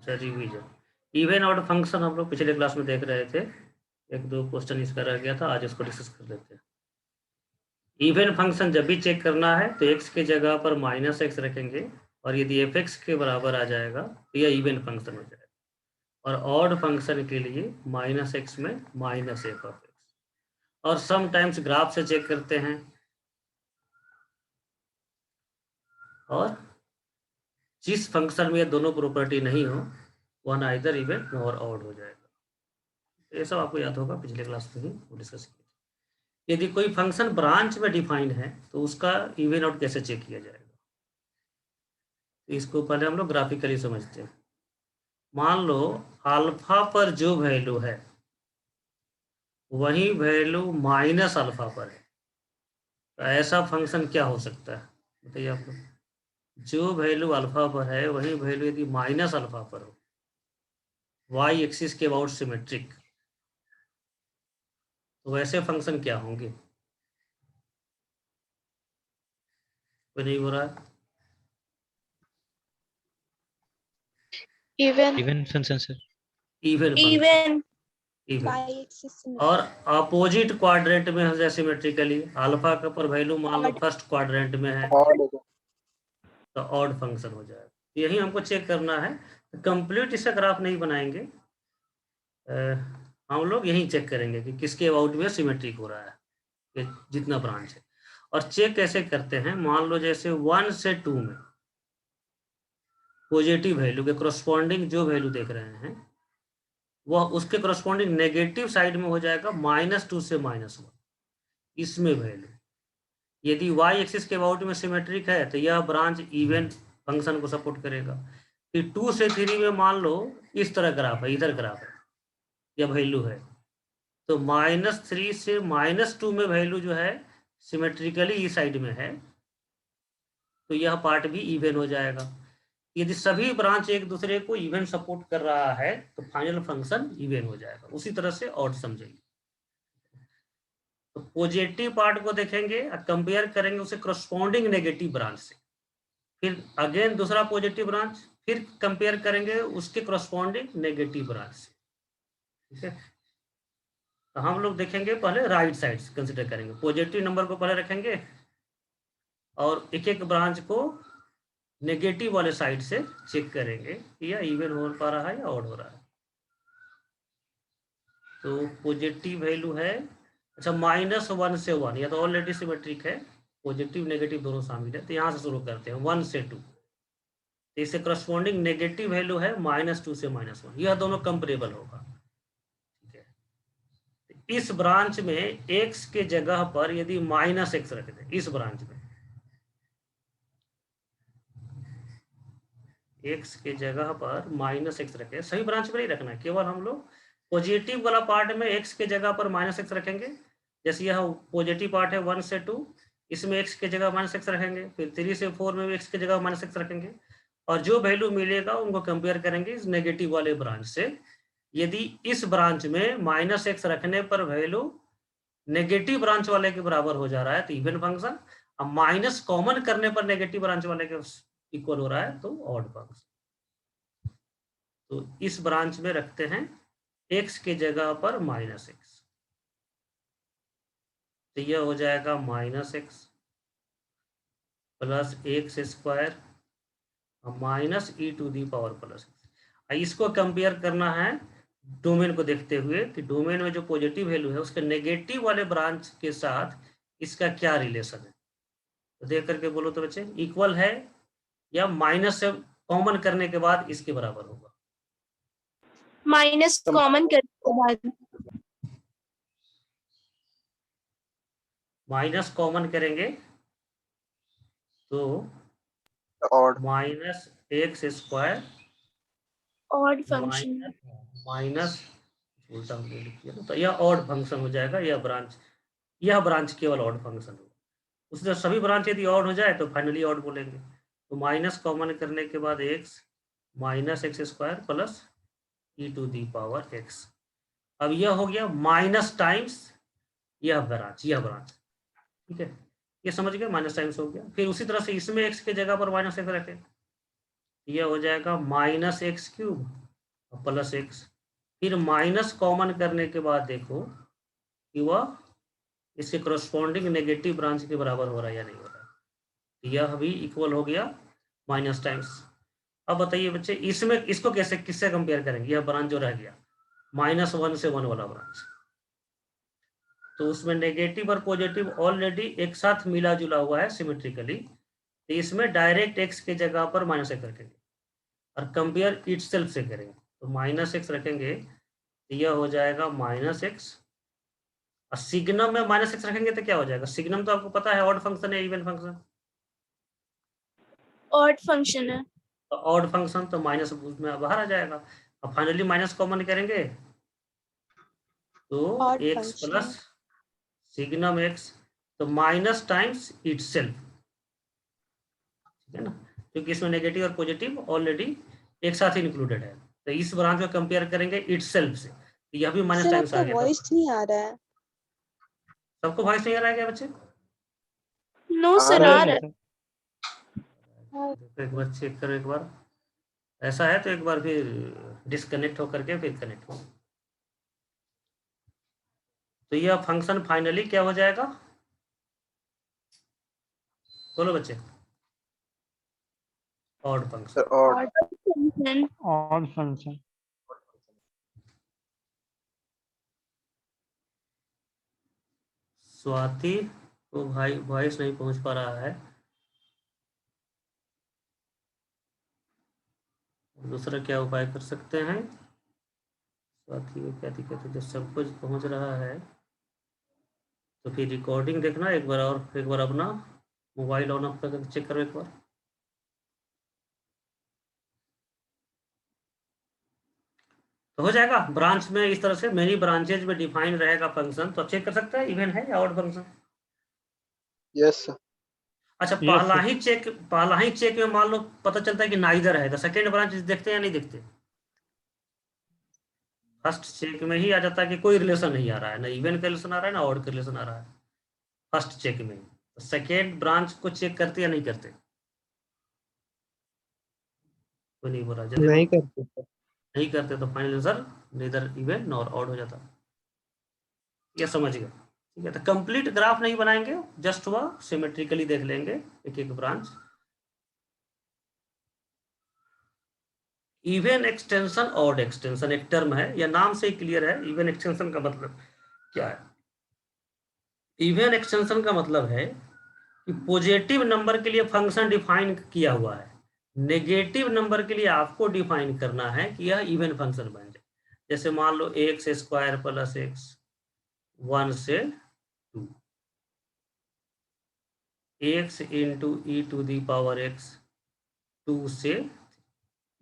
अच्छा revision, even odd function हम लोग पिछले क्लास में देख रहे थे, एक दो क्वेश्चन इसका रह गया था, आज इसको डिस्कस कर लेते हैं। इवन फंक्शन जब भी चेक करना है तो एक्स के जगह पर माइनस एक्स रखेंगे, और यदि एफ एक्स के बराबर आ जाएगा तो यह इवन फंक्शन हो जाएगा, और ऑड फंक्शन के लिए माइनस एक्स में माइनस एफ ऑफ एक्स। और सम टाइम्स ग्राफ से चेक करते हैं, और जिस फंक्शन में ये दोनों प्रॉपर्टी नहीं हो वह नाइदर इवन और ऑड हो जाएगा। ये सब आपको याद होगा, पिछले क्लास में ही डिस्कस किया। यदि कोई फंक्शन ब्रांच में डिफाइंड है तो उसका इवन आउट कैसे चेक किया जाएगा, तो इसको पहले हम लोग ग्राफिकली समझते हैं। मान लो अल्फा पर जो वैल्यू है वही वैल्यू माइनस अल्फा पर है, तो ऐसा फंक्शन क्या हो सकता है बताइए आप लोग। जो वैल्यू अल्फा पर है वही वैल्यू यदि माइनस अल्फा पर हो, वाई एक्सिस के अबाउट सिमेट्रिक, तो वैसे फंक्शन क्या होंगे। कोई नहीं हो रहा है। Even function sir. Even even even और अपोजिट क्वाड्रेंट में है सिमेट्रिकली, अल्फा का पर वैल्यू मान लो फर्स्ट क्वाड्रेंट में है तो ऑड फंक्शन हो जाएगा। यही हमको चेक करना है, कंप्लीट इसका ग्राफ नहीं बनाएंगे, हम लोग यही चेक करेंगे कि किसके अबाउट में सिमेट्रिक हो रहा है, कि जितना ब्रांच है। और चेक कैसे करते हैं, मान लो जैसे 1 से 2 में पॉजिटिव वैल्यू के करस्पॉन्डिंग जो वैल्यू देख रहे हैं वह उसके करस्पॉन्डिंग नेगेटिव साइड में हो जाएगा -2 से -1, इसमें वैल्यू यदि वाई एक्सिस के अबाउट में सिमेट्रिक है तो यह ब्रांच इवन फंक्शन को सपोर्ट करेगा। फिर 2 से 3 में मान लो इस तरह ग्राफ है, इधर ग्राफ है, यह वैल्यू है, तो -3 से -2 में वैल्यू जो है सिमेट्रिकली इस साइड में है, तो यह पार्ट भी इवन हो जाएगा। यदि सभी ब्रांच एक दूसरे को इवन सपोर्ट कर रहा है तो फाइनल फंक्शन इवन हो जाएगा। उसी तरह से ऑड समझेंगे, तो पॉजिटिव पार्ट को देखेंगे और कंपेयर करेंगे उसे करस्पॉन्डिंग नेगेटिव ब्रांच से, फिर अगेन दूसरा पॉजिटिव ब्रांच, फिर कंपेयर करेंगे उसके करस्पॉन्डिंग नेगेटिव ब्रांच से, ठीक है। तो हम लोग देखेंगे पहले राइट साइड से कंसिडर करेंगे, पॉजिटिव नंबर को पहले रखेंगे और एक एक ब्रांच को नेगेटिव वाले साइड से चेक करेंगे कि यह इवन हो पा रहा है या ऑड हो रहा है। तो पॉजिटिव वैल्यू है, अच्छा -1 से 1, या तो ऑलरेडी सिमेट्रिक है, पॉजिटिव नेगेटिव दोनों शामिल है, तो यहाँ से शुरू करते हैं 1 से 2, तो इससे करस्पॉन्डिंग नेगेटिव वैल्यू है -2 से -1, यह दोनों कंपेरेबल होगा, ठीक है। इस ब्रांच में x के जगह पर यदि -x रख दें, इस ब्रांच में x के जगह पर -x रखें, सभी ब्रांच में नहीं रखना है, केवल हम लोग पॉजिटिव वाला पार्ट में x के जगह पर -x रखेंगे। जैसे यह पॉजिटिव पार्ट है 1 से 2, इसमें x के जगह -x रखेंगे, फिर 3 से 4 में भी x के जगह -x रखेंगे, और जो वैल्यू मिलेगा उनको कंपेयर करेंगे इस नेगेटिव वाले ब्रांच से। यदि इस ब्रांच में -x रखने पर वैल्यू नेगेटिव ब्रांच वाले के बराबर हो जा रहा है तो इवन फंक्शन, अब माइनस कॉमन करने पर नेगेटिव ब्रांच वाले के इक्वल हो रहा है तो ऑड फंक्शन। तो इस ब्रांच में रखते हैं x के जगह पर -x, तो यह हो जाएगा -x plus x² minus e⁻+। इसको कंपेयर करना है डोमेन को देखते हुए कि डोमेन में जो पॉजिटिव वैल्यू है उसके नेगेटिव वाले ब्रांच के साथ इसका क्या रिलेशन है, तो देख करके बोलो तो बच्चे, इक्वल है या माइनस से कॉमन करने के बाद इसके बराबर होगा। माइनस कॉमन करने के बाद, माइनस कॉमन करेंगे तो odd -x² odd function, minus उल्टा हमने लिख दिया, तो यह ऑड फंक्शन हो जाएगा। यह ब्रांच केवल ऑड फंक्शन होगा। उसी तरह सभी ब्रांच यदि ऑड हो जाए तो फाइनली ऑड बोलेंगे। तो माइनस कॉमन करने के बाद x -x² प्लस e⁻x। अब यह हो गया माइनस टाइम्स यह ब्रांच, ठीक है, ये समझ गए, माइनस टाइम्स हो गया। फिर उसी तरह से इसमें x के जगह पर -x रखें, यह हो जाएगा minus x cube plus x. फिर माइनस कॉमन करने के बाद देखो कि वह इसके करस्पॉन्डिंग नेगेटिव ब्रांच के बराबर हो रहा है या नहीं हो रहा है। यह भी इक्वल हो गया माइनस टाइम्स। अब बताइए बच्चे, इसमें इसको कैसे किससे कंपेयर करेंगे? यह ब्रांच जो रह गया -1 से 1 वाला ब्रांच, तो उसमें नेगेटिव और पॉजिटिव ऑलरेडी एक साथ मिला जुला हुआ है सिमेट्रिकली, तो इसमें डायरेक्ट एक्स के जगह पर माइनस एक्स रखेंगे और कंपेयर इटसेल्फ से करेंगे। तो माइनस एक्स रखेंगे तो यह हो जाएगा माइनस एक्स, और सिग्नम में माइनस एक्स रखेंगे तो क्या हो जाएगा? सिग्नम तो आपको पता है ऑड फंक्शन है इवन फंक्शन, ऑड फंक्शन है। तो ऑड फंक्शन तो माइनस उसमें बाहर आ जाएगा। अब फाइनली माइनस कॉमन करेंगे तो ऑड एक्स फंक्शन प्लस है। सिग्नम एक्स, तो माइनस टाइम्स इटसेल्फ, ठीक है ना, क्योंकि इसमें नेगेटिव और पॉजिटिव ऑलरेडी एक साथ ही इंक्लूडेड है। तो इस ब्रांच को कंपेयर करेंगे इटसेल्फ से, तो यह भी माइनस सर टाइम्स आपका आ गया। वॉइस नहीं आ रहा है। सबको वॉइस नहीं आ रहा है क्या बच्चे? नो सर, रहा आ है। रहा है। देखो एक बार चेक करो एक बार, ऐसा है तो एक बार फिर डिस्कनेक्ट होकर के फिर कनेक्ट हो। तो यह फंक्शन फाइनली क्या हो जाएगा? बोलो बच्चे। Odd function. Sir odd. Odd function. Odd function. Swati को भाई वॉइस नहीं पहुंच पा रहा है, दूसरा क्या उपाय कर सकते हैं? स्वाति को क्या दिक्कत है? जब सब कुछ पहुंच रहा है तो फिर रिकॉर्डिंग देखना एक बार, और एक बार अपना मोबाइल ऑन ऑफ करके चेक करो एक बार। तो हो जाएगा ब्रांच में इस तरह से मेनी ब्रांचेज में डिफाइन रहेगा फंक्शन, तो चेक कर सकते हैं इवन है या ऑड फंक्शन। Yes sir. अच्छा, यस पहला ही चेक में मान लो पता चलता है कि नाइदर है, तो सेकेंड ब्रांच देखते हैं या नहीं देखते? फर्स्ट चेक में ही आ जाता है कि कोई रिलेशन नहीं आ रहा है, ना इवन का रिलेशन आ रहा है ना ऑड का रिलेशन आ रहा है फर्स्ट चेक में। तो सेकेंड ब्रांच को चेक करते या नहीं करते? कोई नहीं बोल रहा, जल्दी नहीं बोलो। करते सर। नहीं करते तो final answer neither even nor odd हो जाता। ये समझ गए? ठीक है, तो कंप्लीट ग्राफ नहीं बनाएंगे, जस्ट वह सिमेट्रिकली देख लेंगे एक एक branch. Even extension odd extension एक टर्म है, या नाम से ही क्लियर है इवन एक्सटेंशन का मतलब क्या है। इवन एक्सटेंशन का मतलब है कि पॉजिटिव नंबर के लिए फंक्शन डिफाइन किया हुआ है, नेगेटिव नंबर के लिए आपको डिफाइन करना है कि यह इवन फंक्शन बन जाए। जैसे मान लो एक्स स्क्वायर प्लस एक्स 1 से 2, x into e to the power x 2 से,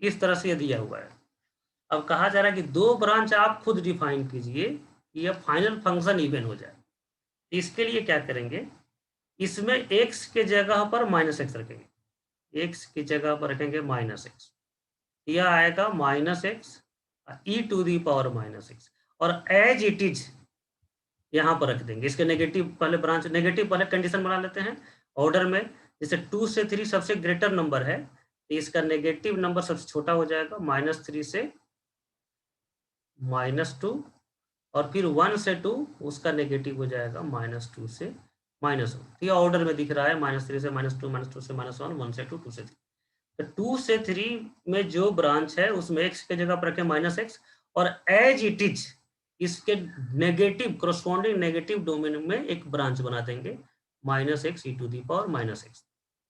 इस तरह से यह दिया हुआ है। अब कहा जा रहा है कि दो ब्रांच आप खुद डिफाइन कीजिए कि यह फाइनल फंक्शन इवन हो जाए। इसके लिए क्या करेंगे, इसमें एक्स के जगह पर माइनस एक्स रखेंगे, एक्स की जगह पर रखेंगे माइनस एक्स, यह आएगा minus x e to the power minus x, और एज इट इज यहाँ पर रख देंगे। इसके नेगेटिव पहले ब्रांच, नेगेटिव पहले कंडीशन बना लेते हैं ऑर्डर में। जैसे 2 से 3 सबसे ग्रेटर नंबर है, तो इसका नेगेटिव नंबर सबसे छोटा हो जाएगा -3 से -2, और फिर 1 से 2 उसका नेगेटिव हो जाएगा -2 से -1। तो ये ऑर्डर में दिख रहा है -3 से -2, -2 से -1, 1 से 2, 2 से 3। तो 2 से 3 में जो ब्रांच है उसमें एक्स के जगह पर रखें -x, और एज इट इज इसके नेगेटिव करस्पॉन्डिंग नेगेटिव डोमेन में एक ब्रांच बना देंगे -x e to the power -x,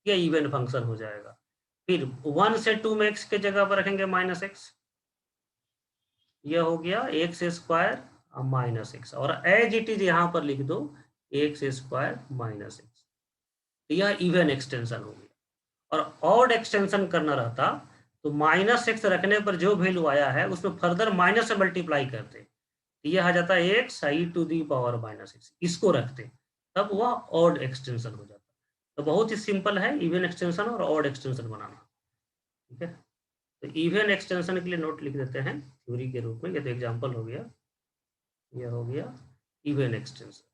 ये इवन फंक्शन हो जाएगा। फिर 1 से 2 में x के जगह पर रखेंगे -x, यह हो गया एक्स स्क्वायर -x, और एज इट इज यहाँ पर लिख दो एक्स स्क्वायर -x, यह इवन एक्सटेंशन हो गया। और ऑड एक्सटेंशन करना रहता तो -x रखने पर जो वैल्यू आया है उसमें फर्दर माइनस से मल्टीप्लाई करते, तो यह आ जाता है x e to the power -x, इसको रखते तब वह ऑड एक्सटेंशन हो जाता। तो बहुत ही सिंपल है इवन एक्सटेंशन और ऑड एक्सटेंशन बनाना। ठीक है, तो इवन एक्सटेंशन के लिए नोट लिख देते हैं थ्योरी के रूप में, ये तो एग्जाम्पल हो गया, यह हो गया इवन एक्सटेंशन।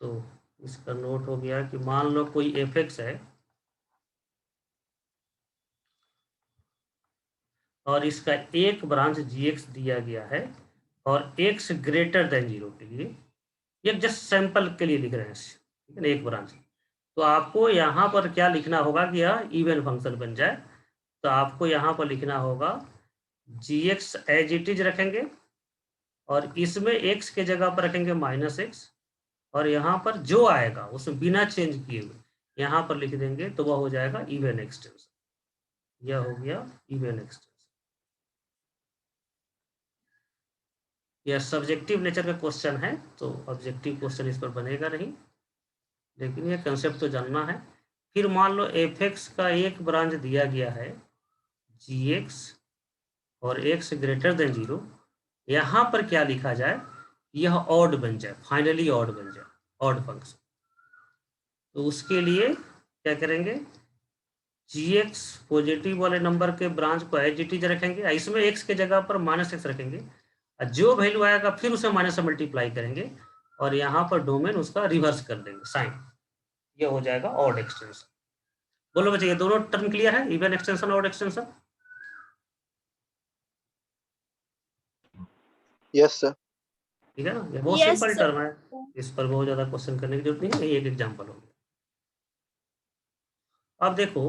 तो इसका नोट हो गया कि मान लो कोई एफ एक्स है और इसका एक ब्रांच जी एक्स दिया गया है और एक्स ग्रेटर देन 0 के लिए, ये जस्ट सैंपल के लिए लिख रहे हैं, ठीक है ना, एक ब्रांच। तो आपको यहाँ पर क्या लिखना होगा कि यह इवन फंक्शन बन जाए, तो आपको यहाँ पर लिखना होगा जी एक्स एज इट इज रखेंगे और इसमें एक्स के जगह पर रखेंगे -x, और यहाँ पर जो आएगा उसमें बिना चेंज किए हुए यहाँ पर लिख देंगे, तो वह हो जाएगा इवन एक्सटेंशन। यह हो गया इवन एक्सटेंशन। यह सब्जेक्टिव नेचर का क्वेश्चन है, तो ऑब्जेक्टिव क्वेश्चन इस पर बनेगा नहीं, लेकिन ये कंसेप्ट तो जानना है। फिर मान लो एफ एक्स का एक ब्रांच दिया गया है जी एक्स और एक्स ग्रेटर देन 0, यहाँ पर क्या लिखा जाए, यह ऑड बन जाए, फाइनली ऑड बन जाए, ऑड फंक्शन। तो उसके लिए क्या करेंगे, जी एक्स पॉजिटिव वाले नंबर के ब्रांच को एज इट इज रखेंगे, इसमें एक्स के जगह पर -x रखेंगे, और जो वैल्यू आएगा फिर उसे माइनस से मल्टीप्लाई करेंगे और यहाँ पर डोमेन उसका रिवर्स कर देंगे साइन, ये हो जाएगा ऑड एक्सटेंशन। बोलो बच्चे, ये दोनों टर्म क्लियर है, even extension odd extension? Yes, sir. ठीक है ना, ये बहुत Yes, सिंपल sir. टर्म है, इस पर बहुत ज्यादा क्वेश्चन करने की जरूरत नहीं है, एक एग्जाम्पल हो गया। अब देखो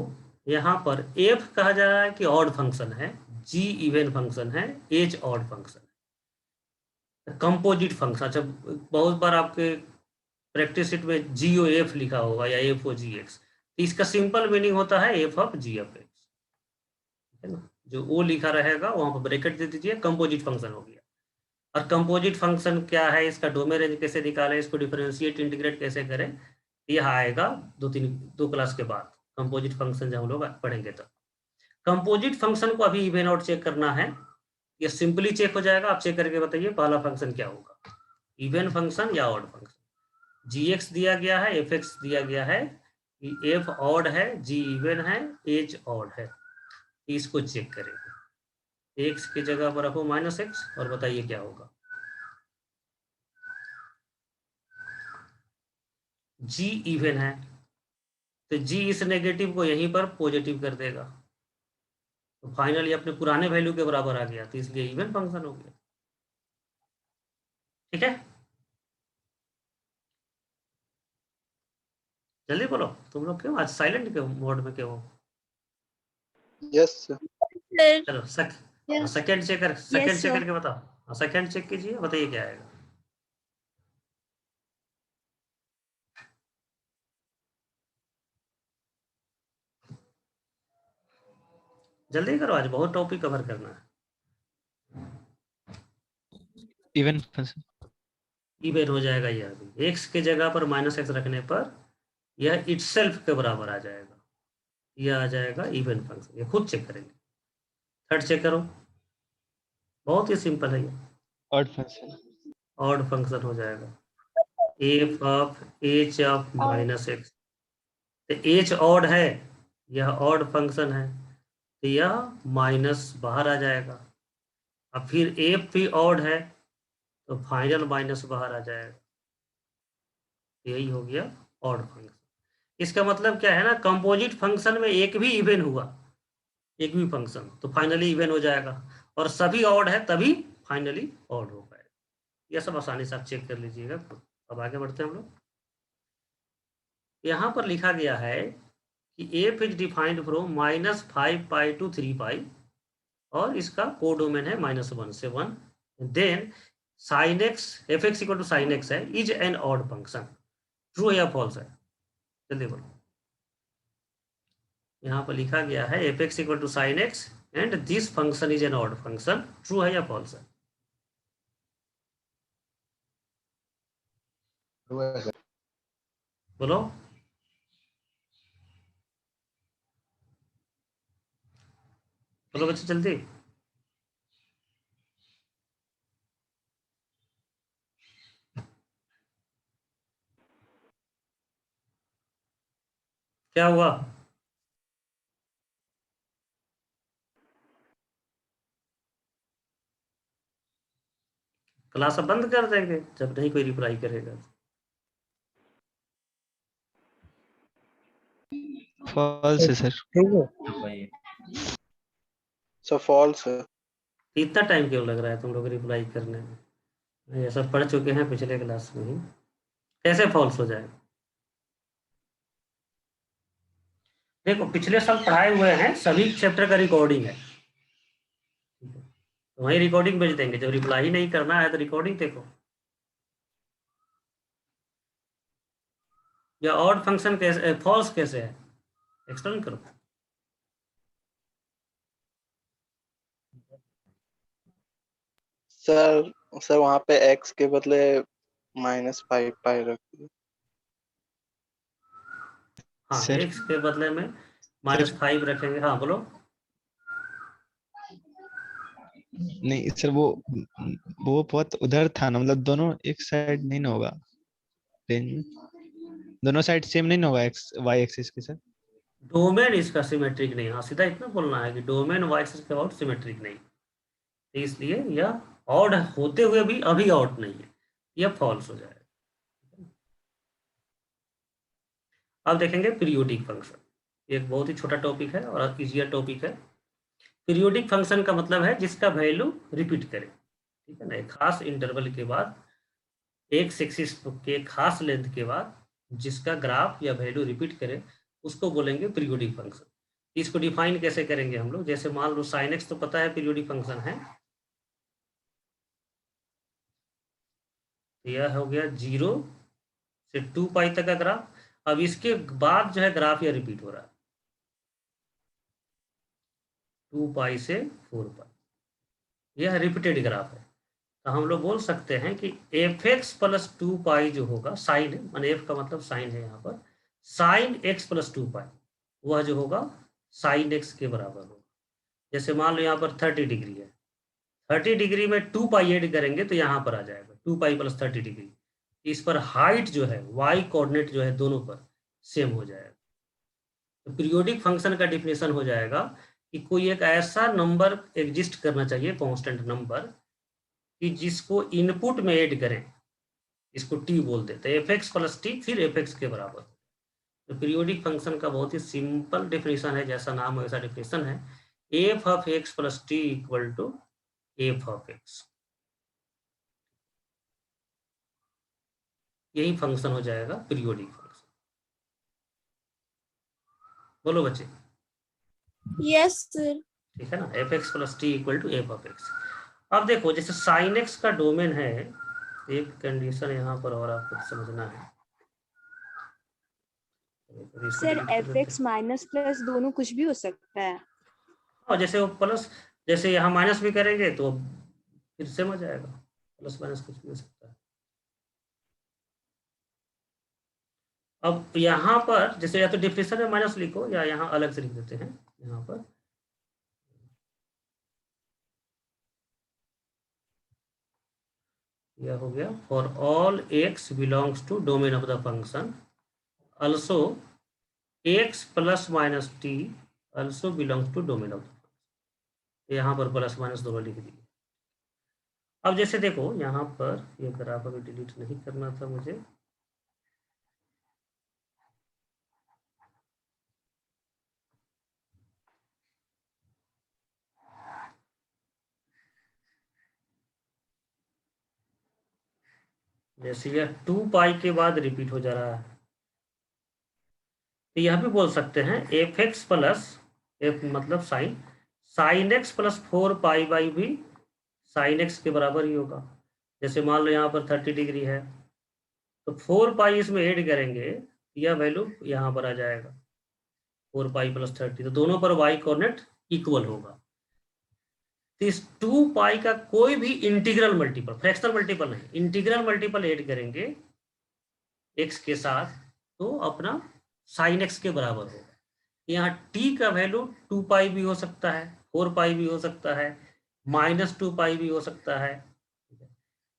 यहाँ पर एफ कहा जा रहा है कि ऑड फंक्शन है, जी इवन फंक्शन है, एच ऑड फंक्शन है, कंपोजिट फंक्शन। अच्छा, बहुत बार आपके प्रैक्टिस शीट में जी ओ एफ लिखा होगा या एफ ओ जी एक्स, तो इसका सिंपल मीनिंग होता है f of g f x, है ना, जो ओ लिखा रहेगा वहां पर ब्रैकेट दे दीजिए, कंपोजिट फंक्शन हो गया। और कंपोजिट फंक्शन क्या है, इसका डोमेन रेंज कैसे निकालें, इसको डिफरेंशिएट इंटीग्रेट कैसे करें, यह आएगा दो क्लास के बाद, कंपोजिट फंक्शन जब हम लोग पढ़ेंगे तब। कंपोजिट फंक्शन को अभी इवन आउट चेक करना है, ये सिंपली चेक हो जाएगा, आप चेक करके बताइए पहला फंक्शन क्या होगा, इवन फंक्शन या ऑड फंक्शन। जी एक्स दिया गया है, एफ एक्स दिया गया है, एफ ऑड है, जी इवन है, एच ऑड है, इसको चेक करेंगे। एक्स की जगह पर रखो -x और बताइए क्या होगा। जी इवन है तो जी इस नेगेटिव को यहीं पर पॉजिटिव कर देगा, तो फाइनली अपने पुराने वैल्यू के बराबर आ गया, तो इसलिए इवन फंक्शन हो गया। ठीक है, जल्दी बोलो, तुम लोग क्यों आज साइलेंट के मोड में क्यों हो? Yes, sir. Sir. चलो Yes. Second check Yes, sir. करके बताओ, सेकंड चेक कीजिए, बताइए क्या आएगा। जल्दी करो, आज बहुत टॉपिक कवर करना है। इवन फंक्शन इवन हो जाएगा, यह भी एक्स के जगह पर -x रखने पर यह इटसेल्फ के बराबर आ जाएगा, यह आ जाएगा इवन फंक्शन, ये खुद चेक करेंगे। थर्ड चेक करो, बहुत ही सिंपल है, ये ऑड फंक्शन ऑड फंक्शन हो जाएगा, F of H of -x, तो एच ऑड है, यह ऑड फंक्शन है, तो यह माइनस बाहर आ जाएगा। अब फिर एफ भी ऑड है तो फाइनल माइनस बाहर आ जाएगा, यही हो गया ऑड फंक्शन। इसका मतलब क्या है ना, कंपोजिट फंक्शन में एक भी इवन हुआ, एक भी फंक्शन, तो फाइनली इवन हो जाएगा, और सभी ऑड है तभी फाइनली ऑड हो पाएगा। यह सब आसानी से आप चेक कर लीजिएगा। अब आगे बढ़ते हैं हम लोग। यहाँ पर लिखा गया है कि f is defined from -5 pi to 3 pi, और इसका कोडोमेन है -1 से 1, then sine x f x equal to sine x है, is an odd function. True है या फॉल्स है, जल्दी बोलो। यहाँ पर लिखा गया है f x equal to sine x and this function is an odd function, true है या फॉल्स है? बोलो, बोलो बच्चे जल्दी। क्या हुआ? क्लास अब बंद कर देंगे जब नहीं कोई रिप्लाई करेगा। फॉल्स है सर। सर फॉल्स है। इतना टाइम क्यों लग रहा है तुम लोग रिप्लाई करने में? ये सब पढ़ चुके हैं पिछले क्लास में ही, कैसे फॉल्स हो जाएगा? देखो पिछले साल पढ़ाए हुए हैं, सभी चैप्टर का रिकॉर्डिंग है, तो वही रिकॉर्डिंग भेज देंगे। जब रिप्लाई नहीं करना है तो रिकॉर्डिंग देखो। या ऑड फंक्शन कैसे, फॉल्स कैसे है, एक्सप्लेन करो। सर सर वहाँ पे x के बदले -5 पाई रखिए। हाँ, सर एक्स के बदले में सर -5 रखेंगे। हाँ बोलो। नहीं सर, वो बहुत उधर था ना, मतलब दोनों एक साइड नहीं ना होगा रेंज में, दोनों साइड सेम नहीं ना होगा एक्स वाई एक्सिस के सर। डोमेन इसका सिमेट्रिक नहीं। हाँ, सीधा इतना बोलना है कि डोमेन वाई एक्सिस के अबाउट सिमेट्रिक नहीं, तो इसलिए यह ऑड होते हुए भी अभी ऑड नहीं है, यह फॉल्स हो जाएगा। अब देखेंगे पीरियोडिक फंक्शन, एक बहुत ही छोटा टॉपिक है और इजियर टॉपिक है। पीरियोडिक फंक्शन का मतलब है जिसका वैल्यू रिपीट करे, ठीक है ना, एक खास इंटरवल के बाद, एक एक्सिस के खास लेंथ के बाद जिसका ग्राफ या वैल्यू रिपीट करे, उसको बोलेंगे पीरियोडिक फंक्शन। इसको डिफाइन कैसे करेंगे हम लोग? जैसे मान लो साइन एक्स तो पता है पीरियोडिक फंक्शन है, यह हो गया 0 से 2 पाई तक का ग्राफ। अब इसके बाद जो है ग्राफ यह रिपीट हो रहा है 2 पाई से 4 पाई, यह रिपीटेड ग्राफ है। तो हम लोग बोल सकते हैं कि एफ एक्स प्लस 2 पाई जो होगा, साइन है मान एफ का मतलब साइन है यहाँ पर, साइन एक्स प्लस 2 पाई वह जो होगा साइन एक्स के बराबर होगा। जैसे मान लो यहाँ पर 30 डिग्री है, 30 डिग्री में 2 पाई ऐड करेंगे तो यहाँ पर आ जाएगा 2 पाई प्लस 30 डिग्री। इस पर हाइट जो है वाई कोऑर्डिनेट जो है दोनों पर सेम हो जाएगा। तो पीरियोडिक फंक्शन का डिफिनेशन हो जाएगा कि कोई एक ऐसा नंबर एग्जिस्ट करना चाहिए, कांस्टेंट नंबर, कि जिसको इनपुट में ऐड करें, इसको टी बोल देते हैं, एफ एक्स प्लस टी फिर एफ एक्स के बराबर। तो पीरियोडिक फंक्शन का बहुत ही सिंपल डिफिनेशन है, जैसा नाम वैसा डिफिनेशन है, f of x plus t equal to f of x. यही फंक्शन हो जाएगा पीरियोडिक फंक्शन। बोलो बच्चे। Yes, sir. ठीक है ना, f x plus t equal to f of x. अब देखो जैसे साइन एक्स का डोमेन है, एक कंडीशन यहाँ पर और आपको समझना है। Sir F x minus plus दोनों कुछ भी हो सकता है। और जैसे वो प्लस, जैसे यहाँ माइनस भी करेंगे तो फिर सेम हो जाएगा, प्लस माइनस कुछ भी हो सकता है। अब यहाँ पर जैसे या तो डिफिनेशन में माइनस लिखो या यहाँ अलग से लिख देते हैं। यहाँ पर यह हो गया for all x belongs to domain of the function also x plus minus t also belongs to domain of the function. यहाँ पर प्लस माइनस दोनों लिख दिए। अब जैसे देखो यहाँ पर ये ग्राफ अभी डिलीट नहीं करना था मुझे, जैसे यह 2 पाई के बाद रिपीट हो जा रहा है, तो यह भी बोल सकते हैं एफ एक्स प्लस, एफ मतलब sine, sine x plus 4 pi by भी साइन एक्स के बराबर ही होगा। जैसे मान लो यहाँ पर 30 डिग्री है तो 4 पाई इसमें ऐड करेंगे, यह वैल्यू यहाँ पर आ जाएगा 4 पाई प्लस 30, तो दोनों पर वाई कोऑर्डिनेट इक्वल होगा। तो इस 2 पाई का कोई भी इंटीग्रल मल्टीपल, फ्रैक्शनल मल्टीपल नहीं, इंटीग्रल मल्टीपल ऐड करेंगे एक्स के साथ तो अपना साइन एक्स के बराबर होगा। यहाँ टी का वैल्यू 2 पाई भी हो सकता है, 4 पाई भी हो सकता है, -2 पाई भी हो सकता है।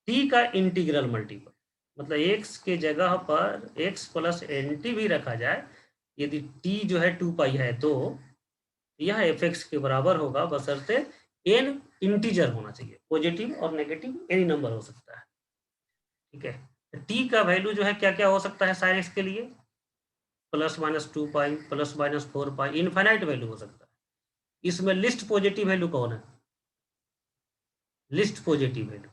टी का इंटीग्रल मल्टीपल मतलब एक्स के जगह पर एक्स प्लस एन टी भी रखा जाए, यदि टी जो है 2 पाई है तो यह एफ एक्स के बराबर होगा, बशर्ते एन इंटीजर होना चाहिए, पॉजिटिव और नेगेटिव एनी नंबर हो सकता है। ठीक है, टी का वैल्यू जो है क्या क्या हो सकता है साइन एक्स के लिए, +-2 +-4 पाई, इनफाइनाइट वैल्यू हो सकता है। इसमें लिस्ट पॉजिटिव वैल्यू कौन है? लिस्ट पॉजिटिव वैल्यू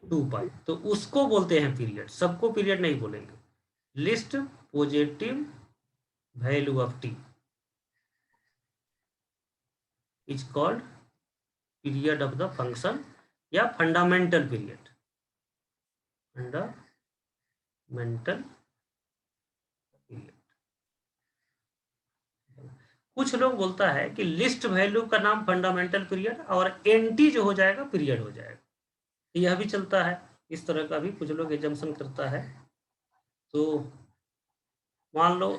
2 पाई, तो उसको बोलते हैं पीरियड। सबको पीरियड नहीं बोलेंगे। List positive value of T is called period of the function या फंडामेंटल पीरियड। Fundamental period. कुछ लोग बोलता है कि लिस्ट वैल्यू का नाम फंडामेंटल पीरियड और एनटी जो हो जाएगा पीरियड हो जाएगा। यह भी चलता है, इस तरह का भी कुछ लोग एजम्पशन करता है। तो मान लो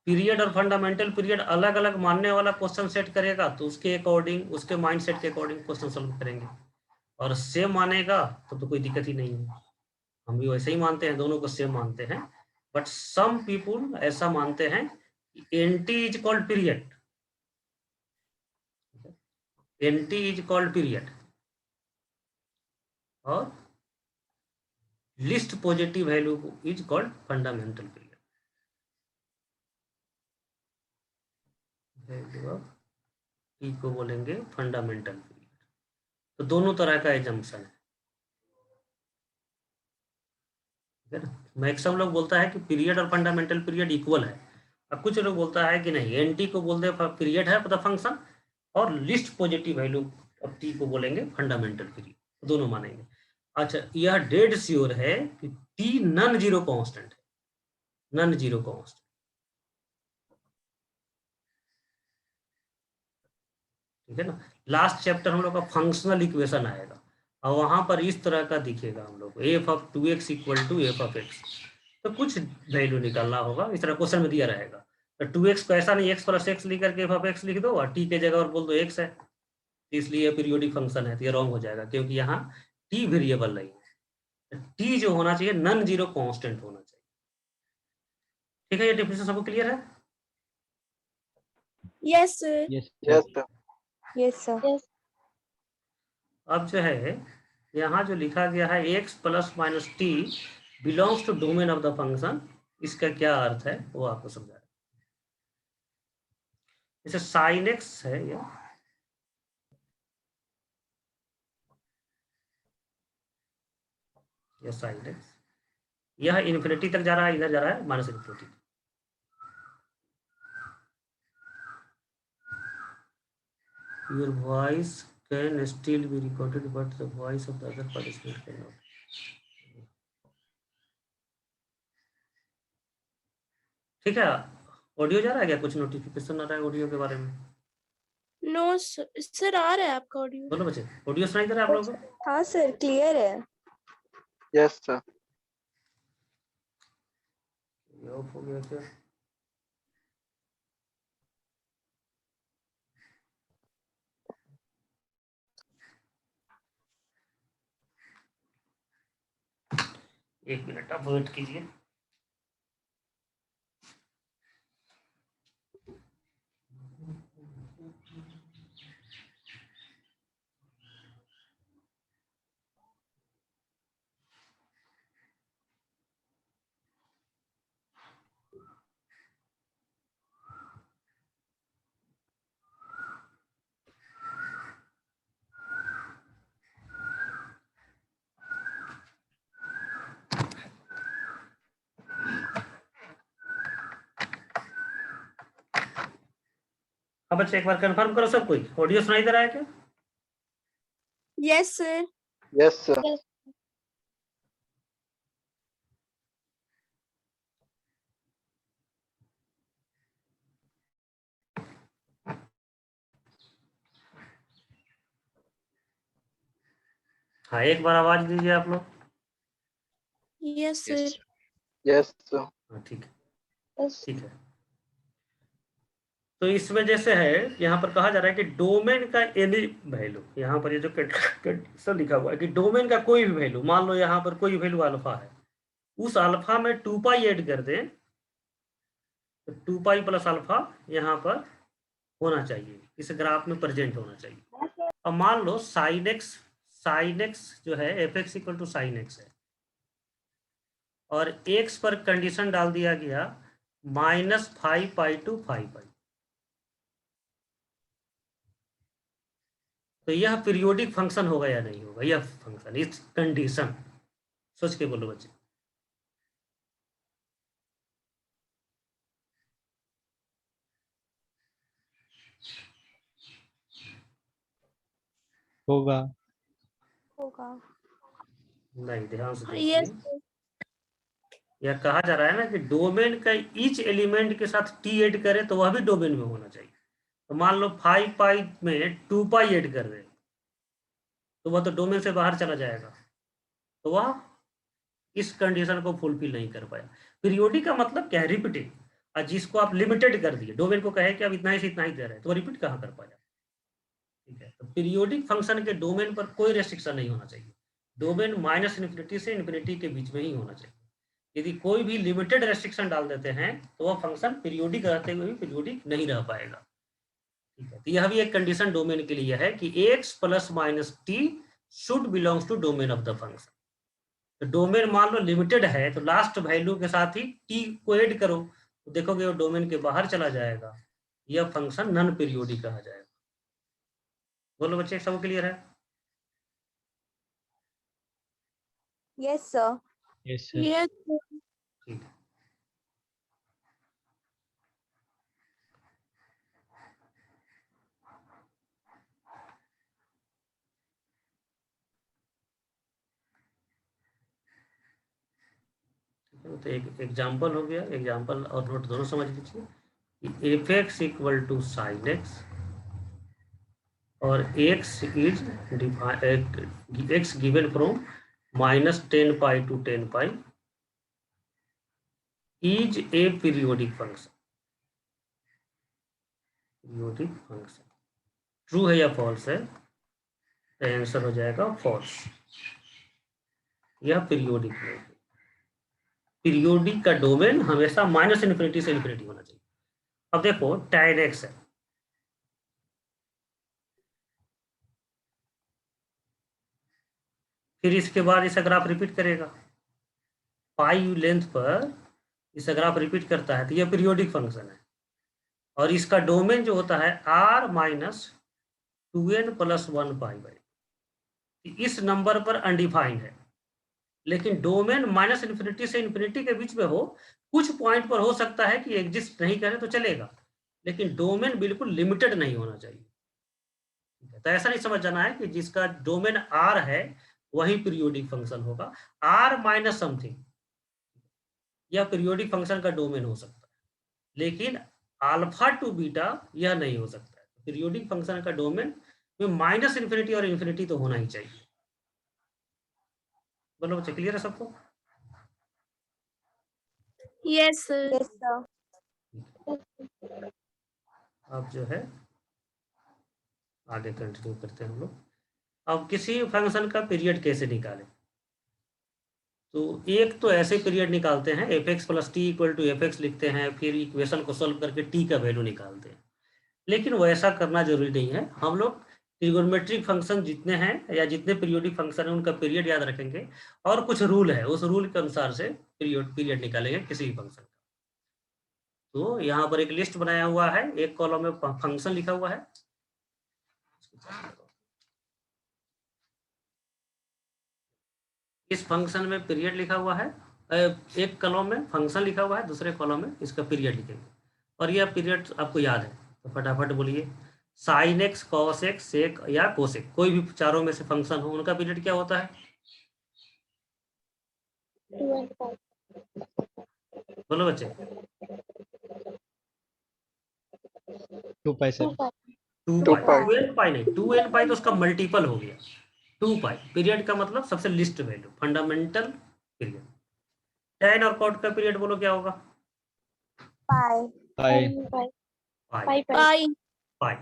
पीरियड और फंडामेंटल पीरियड अलग अलग मानने वाला क्वेश्चन सेट करेगा तो उसके अकॉर्डिंग, उसके माइंडसेट के अकॉर्डिंग क्वेश्चन सॉल्व करेंगे। और सेम मानेगा तो कोई दिक्कत ही नहीं है। हम भी वैसे ही मानते हैं, दोनों को सेम मानते हैं। बट सम पीपुल ऐसा मानते हैं NT is called period, NT is called period और least positive value is called fundamental period. Value of T को बोलेंगे फंडामेंटल पीरियड। तो दोनों तरह का एजम्पशन है, ठीक है ना। मैक्सिमम लोग बोलता है कि पीरियड और फंडामेंटल पीरियड इक्वल है। अब कुछ लोग बोलता है कि नहीं, एनटी को बोलते पीरियड है द फंक्शन और least positive value of T को बोलेंगे फंडामेंटल पीरियड, दोनों मानेंगे। अच्छा, यह डेड श्योर है कि टी नॉन जीरो कांस्टेंट है, नॉन जीरो कांस्टेंट, ठीक है ना। लास्ट चैप्टर हम लोग का फंक्शनल इक्वेशन आएगा और वहां पर इस तरह का दिखेगा हम लोग f of 2x equal to f of x. तो कुछ वैल्यू निकालना होगा, इस तरह क्वेश्चन में दिया रहेगा। तो 2x को ऐसा नहीं x + x लिख करके एफ ऑफ एक्स लिख दो और टी के जगह और बोल दो x है, इसलिए पीरियोडिक फंक्शन है। तो ये रॉन्ग हो जाएगा क्योंकि यहाँ टी वेरिएबल नहीं है। टी जो होना चाहिए नॉन जीरो कांस्टेंट होना चाहिए, ठीक है। ये डेफिनेशन सबको क्लियर है? Yes sir. Yes yes sir. Yes sir. अब जो है यहाँ जो लिखा गया है x ± t belongs to domain of the function, इसका क्या अर्थ है वो आपको समझा। जैसे साइन x है यह साइन x, यह इन्फिनिटी तक जा रहा है, इधर जा रहा है -∞। Your voice can still be recorded but the voice of the other participant cannot. ठीक है, ऑडियो जा रहा है क्या? कुछ नोटिफिकेशन आ रहा है ऑडियो के बारे में? नो सर, आ रहा है आपका ऑडियो। बोलो बच्चे, ऑडियो सुनाई दे रहा है आप लोगों को? हाँ सर, क्लियर है। Yes sir. ये ऑफ हो गया क्या? एक मिनट आप वेट कीजिए। अब बच्चे एक बार कंफर्म करो सब कोई, ऑडियो सुनाई दे रहा है क्या? Yes sir. Yes sir. हाँ, एक बार आवाज दीजिए आप लोग। Yes sir. Yes sir. हाँ ठीक है, ठीक है। तो इसमें जैसे है यहाँ पर कहा जा रहा है कि डोमेन का एनी वैल्यू, यहाँ पर ये जो कंडीशन लिखा हुआ है कि डोमेन का कोई भी वैल्यू, मान लो यहाँ पर कोई वैल्यू अल्फा है, उस अल्फा में 2 पाई ऐड कर दें तो 2 पाई प्लस अल्फा यहाँ पर होना चाहिए, इस ग्राफ में प्रेजेंट होना चाहिए। अब मान लो साइन एक्स जो है f x equal to sine x है, और x पर कंडीशन डाल दिया गया -5 to 5 तो यह पीरियोडिक फंक्शन होगा या नहीं होगा? यह फंक्शन इस कंडीशन, सोच के बोलो बच्चे। होगा। होगा। नहीं, ध्यान से Yes, देखिए, यह कहा जा रहा है ना कि डोमेन का ईच एलिमेंट के साथ टी ऐड करे तो वह भी डोमेन में होना चाहिए। तो मान लो 5 पाई में 2 पाई ऐड कर रहे हैं तो वह तो डोमेन से बाहर चला जाएगा, तो वह इस कंडीशन को फुलफिल नहीं कर पाया। पीरियोडिक का मतलब क्या है? रिपीटिंग। और जिसको आप लिमिटेड कर दिए, डोमेन को कहे कि अब इतना ही से इतना ही दे रहे हैं, तो वो रिपीट कहाँ कर पाया? ठीक है, तो पीरियोडिक फंक्शन के डोमेन पर कोई रेस्ट्रिक्शन नहीं होना चाहिए। डोमेन -∞ से ∞ के बीच में ही होना चाहिए। यदि कोई भी लिमिटेड रेस्ट्रिक्शन डाल देते हैं तो वह फंक्शन पीरियोडिक रहते हुए भी पीरियोडिक नहीं रह पाएगा। ठीक है, तो यह भी एक कंडीशन डोमेन के लिए है कि x ± t should belongs to domain of the function. तो डोमेन मान लो लिमिटेड है तो लास्ट वैल्यू के साथ ही t को ऐड करो तो देखोगे वो डोमेन के बाहर चला जाएगा, यह फंक्शन नॉन पीरियोडिक कहा जाएगा। बोलो बच्चे, सब क्लियर है? Yes sir. Yes sir. yes, ठीक है, तो एक एग्जाम्पल हो गया। एग्जाम्पल और नोट दोनों समझ लीजिए कि f(x) = sin x और x is x given from -10 pi to 10 pi is a periodic function. Periodic function true है या फॉल्स है? तो आंसर हो जाएगा फॉल्स। यह पीरियोडिक है। पीरियोडिक का डोमेन हमेशा -∞ से ∞ होना चाहिए। अब देखो tan x है, फिर इसके बाद इसका ग्राफ रिपीट करेगा, पाई लेंथ पर इसका ग्राफ रिपीट करता है, तो यह पीरियोडिक फंक्शन है। और इसका डोमेन जो होता है r - 2n + 1 पाई, इस नंबर पर अनडिफाइंड है। लेकिन डोमेन -∞ से ∞ के बीच में हो, कुछ पॉइंट पर हो सकता है कि एग्जिस्ट नहीं करे तो चलेगा, लेकिन डोमेन बिल्कुल लिमिटेड नहीं होना चाहिए। तो ऐसा नहीं समझ जाना है कि जिसका डोमेन r है वही पीरियोडिक फंक्शन होगा। r माइनस समथिंग यह पीरियोडिक फंक्शन का डोमेन हो सकता है, लेकिन अल्फा टू बीटा यह नहीं हो सकता है। पीरियोडिक फंक्शन का डोमेन में -∞ और ∞ तो होना ही चाहिए। बोलो बच्चे, क्लियर है सबको? yes, sir. Yes sir. अब जो है आगे कंटिन्यू करते हैं हम लोग। अब किसी फंक्शन का पीरियड कैसे निकालें? तो एक तो ऐसे पीरियड निकालते हैं f(x + t = f(x) लिखते हैं, फिर इक्वेशन को सॉल्व करके t का वैल्यू निकालते हैं। लेकिन वैसा करना जरूरी नहीं है। हम लोग ट्रिगोनोमेट्रिक फंक्शन जितने हैं या जितने पीरियोडिक फंक्शन है उनका पीरियड याद रखेंगे, और कुछ रूल है, उस रूल के अनुसार से पीरियड निकालेंगे किसी भी फंक्शन का। तो यहाँ पर एक लिस्ट बनाया हुआ है, एक कॉलम में फंक्शन लिखा हुआ है, इस फंक्शन में पीरियड लिखा हुआ है, एक कॉलम में फंक्शन लिखा हुआ है, दूसरे कॉलम में इसका पीरियड लिखेंगे। और यह पीरियड आपको याद है तो फटाफट बोलिए। sin x, cos x, sec या cosec, कोई भी चारों में से फंक्शन हो, उनका पीरियड क्या होता है? बोलो बच्चे। 2 पाई सर। 2 पाई, 2n पाई नहीं, 2n पाई तो उसका मल्टीपल हो गया। 2 पाई पीरियड का मतलब सबसे least value, fundamental period. tan और cot का पीरियड बोलो क्या होगा? पाई। पाई। पाई। Pi. पाई।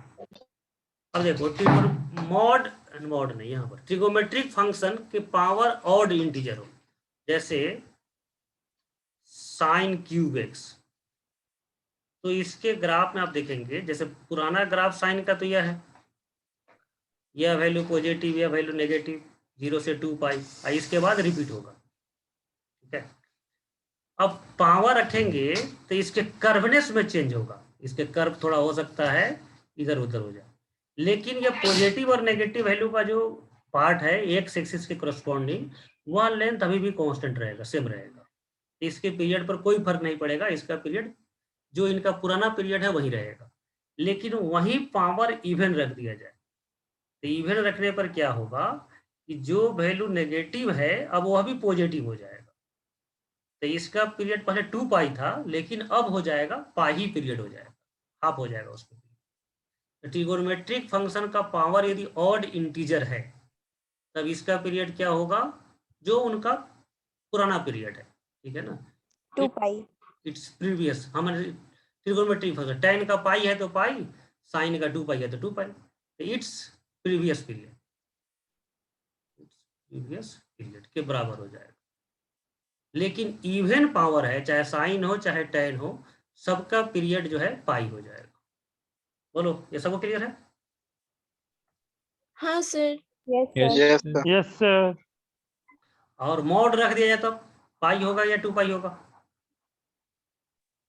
अब देखो मॉड नहीं, यहाँ पर ट्रिगोमेट्रिक फंक्शन के पावर ऑड इंटीजर हो, जैसे sin क्यूब x, तो इसके ग्राफ में आप देखेंगे, जैसे पुराना ग्राफ साइन का तो यह है, यह वैल्यू पॉजिटिव, यह वैल्यू नेगेटिव, 0 से 2 पाई, इसके बाद रिपीट होगा। ठीक है, अब पावर रखेंगे तो इसके कर्वनेस में चेंज होगा, इसके कर्व थोड़ा हो सकता है इधर उधर हो जाए, लेकिन ये पॉजिटिव और नेगेटिव वैल्यू का जो पार्ट है एक्स एक्सिस के करस्पॉन्डिंग, वह लेंथ अभी भी कांस्टेंट रहेगा, सेम रहेगा। इसके पीरियड पर कोई फर्क नहीं पड़ेगा, इसका पीरियड जो इनका पुराना पीरियड है वही रहेगा, लेकिन वही पावर इवन रख दिया जाए। तो इवन रखने पर क्या होगा कि जो वैल्यू नेगेटिव है अब वह भी पॉजिटिव हो जाएगा। तो इसका पीरियड पहले 2 पाई था, लेकिन अब हो जाएगा पाई ही पीरियड हो जाएगा, हाफ हो जाएगा उसका। तो ट्रिगोनोमेट्रिक फंक्शन का पावर यदि ऑड इंटीजर है तब इसका पीरियड क्या होगा, जो उनका पुराना पीरियड है, ठीक है ना, 2 पाई। It's previous. हमारे ट्रिगोनोमेट्रिक फंक्शन tan का पाई है तो पाई, साइन का 2 पाई है तो 2 पाई, तो its previous period, previous period के बराबर हो जाएगा। लेकिन इवन पावर है, चाहे साइन हो चाहे tan हो, सबका पीरियड जो है पाई हो जाएगा। बोलो ये सबको क्लियर है? हाँ sir. Yes Yes. Sir. Yes sir. Yes sir. और मॉड रख दिया जाए तब पाई होगा या 2 पाई होगा?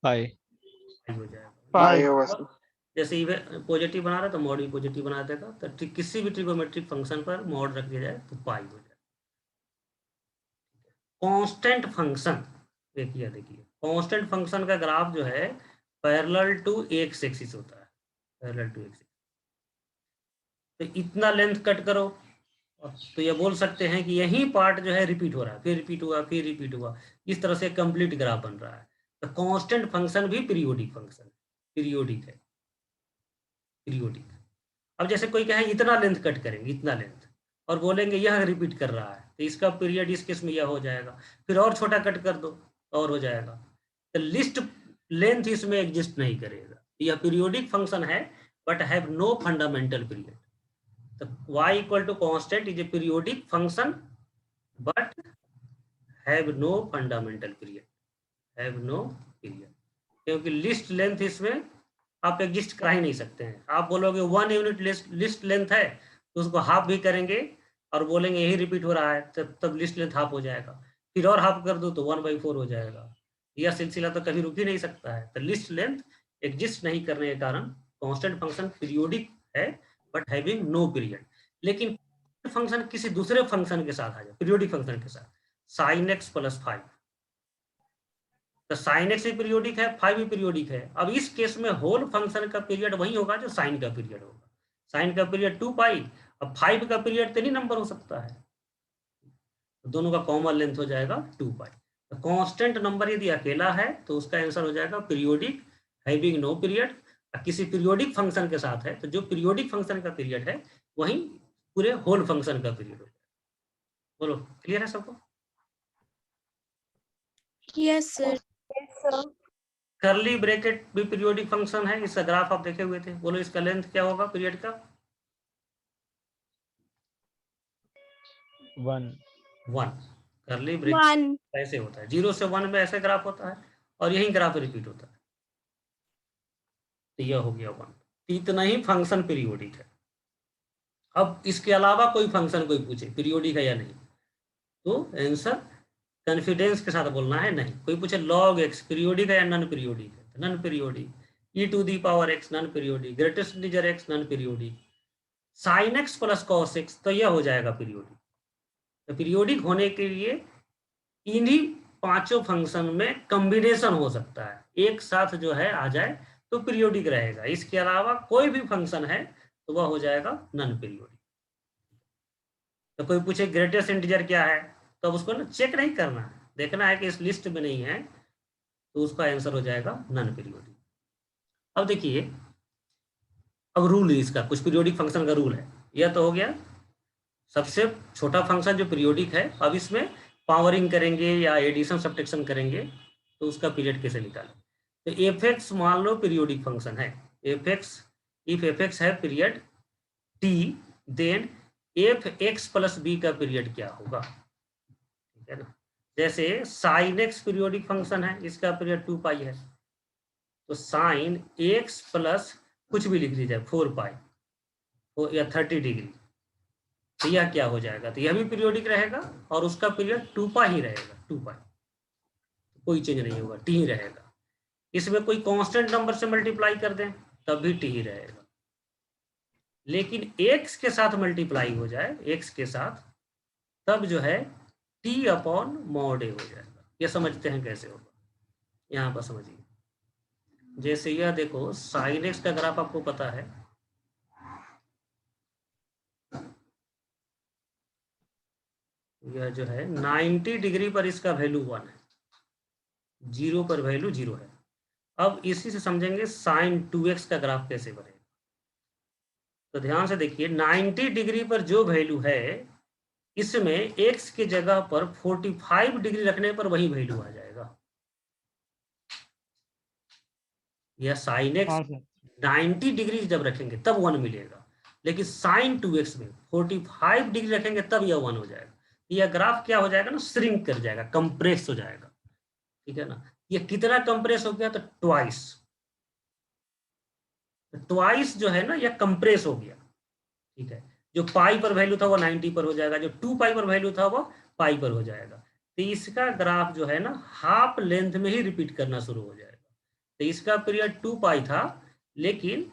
पाई पाई हो जाएगा। पाई पाई। होगा सर। जैसे इवन पॉजिटिव बना रहा है तो मॉड भी पॉजिटिव बना देगा, तो किसी भी ट्रिगोनोमेट्रिक फंक्शन पर मॉड रख दिया जाए तो पाई हो जाएगा। कांस्टेंट फंक्शन देखिए कांस्टेंट फंक्शन का ग्राफ जो है पैरेलल टू एक्स एक्सिस होता है, पैरेलल टू एक्स। तो इतना लेंथ कट करो तो ये बोल सकते हैं कि यही पार्ट जो है रिपीट हो रहा है, फिर रिपीट हुआ, फिर रिपीट हुआ, इस तरह से कंप्लीट ग्राफ बन रहा है। तो कांस्टेंट फंक्शन भी पीरियोडिक फंक्शन, पीरियोडिक है, पीरियोडिक। अब जैसे कोई कहे इतना लेंथ कट करेंगे, इतना लेंथ, और बोलेंगे यह रिपीट कर रहा है, तो इसका पीरियड इस केस में यह हो जाएगा, फिर और छोटा कट कर दो और हो जाएगा। तो लिस्ट लेंथ इसमें एग्जिस्ट नहीं करेगा, यह पीरियोडिक फंक्शन है but have no fundamental period. तो y equal to constant is a periodic function but have no fundamental period, have no period, क्योंकि लिस्ट लेंथ इसमें आप एग्जिस्ट करा ही नहीं सकते हैं। आप बोलोगे 1 यूनिट लिस्ट लेंथ है तो उसको हाफ भी करेंगे और बोलेंगे यही रिपीट हो रहा है, तब लिस्ट लेंथ हाफ हो जाएगा, फिर और हाफ कर दो तो 1/4 हो जाएगा। यह सिलसिला तो कभी रुक ही नहीं सकता है। तो लिस्ट लेंथ एग्जिस्ट नहीं करने के कारण कांस्टेंट फंक्शन पीरियोडिक है बट हैविंग नो पीरियड। लेकिन फंक्शन किसी दूसरे फंक्शन के साथ आ जाए, पीरियोडिक फंक्शन के साथ, sin x + 5, तो sin x भी पीरियोडिक है, 5 भी पीरियोडिक है। अब इस केस में होल फंक्शन का पीरियड वही होगा जो साइन का पीरियड होगा। साइन का पीरियड 2 पाई, अब 5 का पीरियड तो नहीं नंबर हो सकता है, तो दोनों का कॉमन लेंथ हो जाएगा 2 पाई। तो कांस्टेंट नंबर यदि अकेला है तो उसका आंसर हो जाएगा पीरियोडिक हैविंग नो पीरियड। किसी पीरियोडिक फंक्शन के साथ है तो जो पीरियोडिक फंक्शन का पीरियड है वही पूरे होल फंक्शन का पीरियड हो जाएगा। बोलो क्लियर है सबको? Yes sir. Yes sir. Curly bracket भी पीरियोडिक फंक्शन है, इसका ग्राफ आप देखे हुए थे। बोलो इसका लेंथ क्या होगा पीरियड का? 1। Curly bracket 1। ऐसे होता है, 0 से 1 में ऐसे ग्राफ होता है और यही ग्राफ रिपीट होता है। तो यह हो गया 1। इतना ही फंक्शन पीरियोडिक है। अब इसके अलावा कोई फंक्शन कोई पूछे पीरियोडिक है या नहीं, तो आंसर कॉन्फिडेंस के साथ बोलना है नहीं। कोई पूछे log x पीरियोडिक है या नॉन पीरियोडिक है, तो non periodic. e⁻x non periodic, greatest integer x non periodic, sin x + cos x तो यह हो जाएगा पीरियोडिक। तो पीरियोडिक होने के लिए इन्हीं पांचों फंक्शन में कॉम्बिनेशन हो सकता है, एक साथ जो है आ जाए तो पीरियोडिक रहेगा। इसके अलावा कोई भी फंक्शन है तो वह हो जाएगा नॉन पीरियोडिक। तो कोई पूछे ग्रेटेस्ट इंटीजर क्या है, तो अब उसको ना चेक नहीं करना है, देखना है कि इस लिस्ट में नहीं है, तो उसका आंसर हो जाएगा नॉन पीरियोडिक। अब देखिए, अब रूल है इसका, कुछ पीरियोडिक फंक्शन का रूल है। यह तो हो गया सबसे छोटा फंक्शन जो पीरियोडिक है। अब इसमें पावरिंग करेंगे या एडिशन सब्ट्रैक्शन करेंगे तो उसका पीरियड कैसे निकालें। तो f(x) मान लो पीरियोडिक फंक्शन है, f(x) इफ f(x) है period t, then f(x + b) का पीरियड क्या होगा, ठीक है ना। जैसे sin x पीरियोडिक फंक्शन है, इसका पीरियड 2 पाई है, तो sin x प्लस कुछ भी लिख लीजिए 4 पाई या 30 डिग्री, तो यह क्या हो जाएगा, तो यह भी पीरियोडिक रहेगा और उसका पीरियड 2 पाई ही रहेगा, 2 पाई। कोई चेंज नहीं होगा, टी ही रहेगा। इसमें कोई कांस्टेंट नंबर से मल्टीप्लाई कर दें तब भी टी ही रहेगा, लेकिन एक्स के साथ मल्टीप्लाई हो जाए, एक्स के साथ, तब जो है टी अपॉन मॉड ए हो जाएगा। ये समझते हैं कैसे होगा, यहाँ पर समझिए। जैसे यह देखो साइन एक्स का ग्राफ आपको पता है, यह जो है 90 डिग्री पर इसका वैल्यू 1 है, 0 पर वैल्यू 0 है। अब इसी से समझेंगे साइन 2x का ग्राफ कैसे बनेगा। तो ध्यान से देखिए 90 डिग्री पर जो वैल्यू है, इसमें x की जगह पर 45 डिग्री रखने पर वही वैल्यू आ जाएगा। यह साइन एक्स हाँ सर। 90 डिग्री जब रखेंगे तब 1 मिलेगा, लेकिन साइन 2x में 45 डिग्री रखेंगे तब यह 1 हो जाएगा। यह ग्राफ क्या हो जाएगा ना, श्रिंक कर जाएगा, कंप्रेस हो जाएगा, ठीक है ना। ये कितना कंप्रेस हो गया, तो ट्वाइस जो है ना, यह कंप्रेस हो गया, ठीक है। जो पाई पर वैल्यू था वो 90 पर हो जाएगा, जो 2 पाई पर वैल्यू था वो पाई पर हो जाएगा। तो इसका ग्राफ जो है ना हाफ लेंथ में ही रिपीट करना शुरू हो जाएगा। तो इसका पीरियड 2 पाई था, लेकिन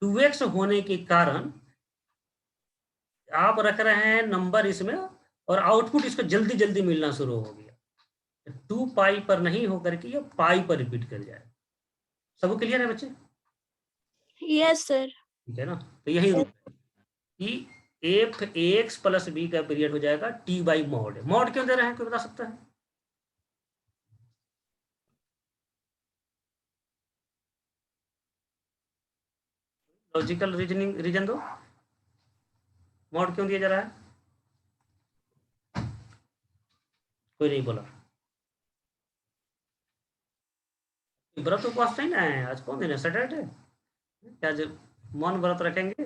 2x होने के कारण आप रख रहे हैं नंबर इसमें, और आउटपुट इसको जल्दी जल्दी मिलना शुरू हो गया। 2 पाई पर नहीं होकर के ये पाई पर रिपीट कर जाए। सबको क्लियर है बच्चे? Yes sir. ठीक है ना। तो यही रूल है कि एफ एक्स प्लस बी का पीरियड हो जाएगा टी बाई मॉड। मॉड क्यों दे रहे हैं, कोई बता सकता है? लॉजिकल रीजनिंग रीजन दो, मॉड क्यों दिया जा रहा है? कोई नहीं बोला। व्रत उपवास नहीं ना है आज, कौन दिन है, सैटरडे? क्या जब मौन व्रत रखेंगे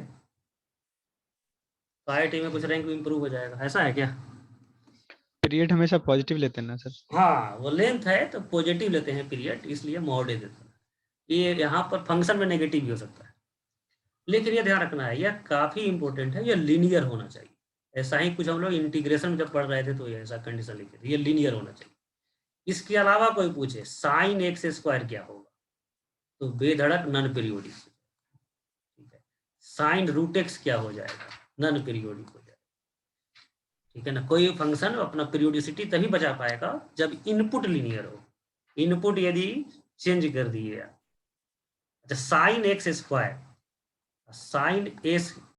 तो IIT में कुछ रैंक इंप्रूव हो जाएगा, ऐसा है क्या? पीरियड हमेशा पॉजिटिव लेते हैं ना सर? हाँ, वो लेंथ है तो पॉजिटिव लेते हैं पीरियड, इसलिए मॉड देते हैं। ये यहाँ पर फंक्शन में नेगेटिव भी हो सकता है, लेकिन ये ध्यान रखना है, यह काफी इंपॉर्टेंट है, यह लीनियर होना चाहिए। ऐसा ही कुछ हम लोग इंटीग्रेशन में जब पढ़ रहे थे तो ये ऐसा कंडीशन लिखे थे, ये लीनियर होना चाहिए। इसके अलावा कोई पूछे साइन एक्स स्क्वायर क्या होगा, तो बेधड़क नन पीरियोडिक, ठीक है। साइन रूट एक्स क्या हो जाएगा, नन पीरियोडिक हो जाएगा, ठीक है ना। कोई फंक्शन अपना पीरियोडिसिटी तभी बचा पाएगा जब इनपुट लीनियर हो। इनपुट यदि चेंज कर दिए, अच्छा sine x square, sine S